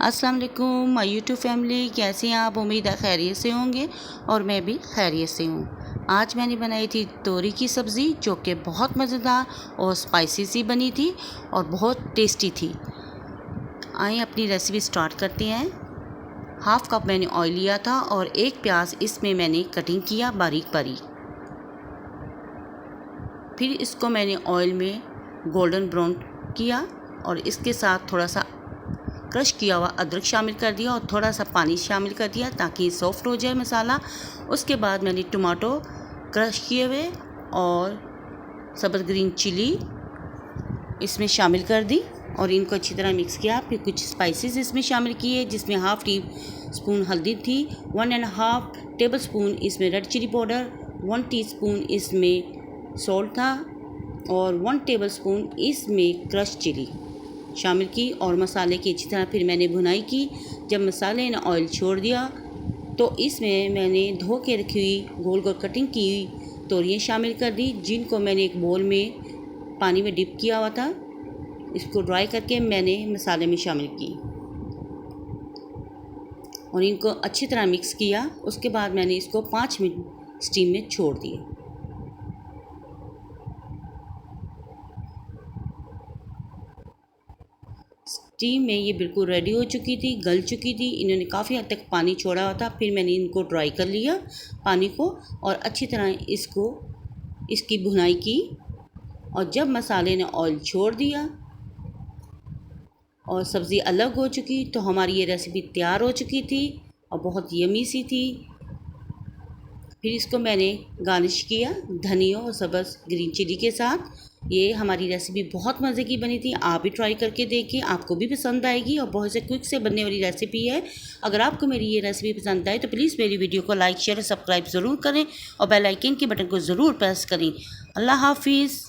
अस्सलाम वालेकुम my YouTube family, कैसे हैं आप? उम्मीद है खैरियत से होंगे और मैं भी खैरियत से हूँ। आज मैंने बनाई थी तोरी की सब्ज़ी जो कि बहुत मज़ेदार और स्पाइसी सी बनी थी और बहुत टेस्टी थी। आइए अपनी रेसिपी स्टार्ट करते हैं। हाफ़ कप मैंने ऑयल लिया था और एक प्याज इसमें मैंने कटिंग किया बारीक बारीक। फिर इसको मैंने ऑयल में गोल्डन ब्राउन किया और इसके साथ थोड़ा सा क्रश किया हुआ अदरक शामिल कर दिया और थोड़ा सा पानी शामिल कर दिया ताकि सॉफ्ट हो जाए मसाला। उसके बाद मैंने टमाटो क्रश किए हुए और सब्ज़ ग्रीन चिली इसमें शामिल कर दी और इनको अच्छी तरह मिक्स किया। फिर कुछ स्पाइसेस इसमें शामिल किए जिसमें हाफ़ टी स्पून हल्दी थी, 1.5 टेबल स्पून इसमें रेड चिली पाउडर, 1 टीस्पून इसमें सॉल्ट था और 1 टेबल स्पून इसमें क्रश चिली शामिल की और मसाले की अच्छी तरह फिर मैंने भुनाई की। जब मसाले ने ऑयल छोड़ दिया तो इसमें मैंने धो के रखी हुई गोल गोल कटिंग की हुई तोरियाँ शामिल कर दी जिनको मैंने एक बोल में पानी में डिप किया हुआ था। इसको ड्राई करके मैंने मसाले में शामिल की और इनको अच्छी तरह मिक्स किया। उसके बाद मैंने इसको 5 मिनट स्टीम में छोड़ दिया। स्टीम में ये बिल्कुल रेडी हो चुकी थी, गल चुकी थी। इन्होंने काफ़ी हद तक पानी छोड़ा हुआ था। फिर मैंने इनको ड्राई कर लिया पानी को और अच्छी तरह इसकी भुनाई की और जब मसाले ने ऑयल छोड़ दिया और सब्ज़ी अलग हो चुकी तो हमारी ये रेसिपी तैयार हो चुकी थी और बहुत यमी सी थी। फिर इसको मैंने गार्निश किया धनिया और सब्ज़ ग्रीन चिली के साथ। ये हमारी रेसिपी बहुत मज़े की बनी थी। आप भी ट्राई करके देखिए, आपको भी पसंद आएगी और बहुत से क्विक से बनने वाली रेसिपी है। अगर आपको मेरी ये रेसिपी पसंद आए तो प्लीज़ मेरी वीडियो को लाइक शेयर और सब्सक्राइब ज़रूर करें और बेल आइकन के बटन को ज़रूर प्रेस करें। अल्लाह हाफिज़।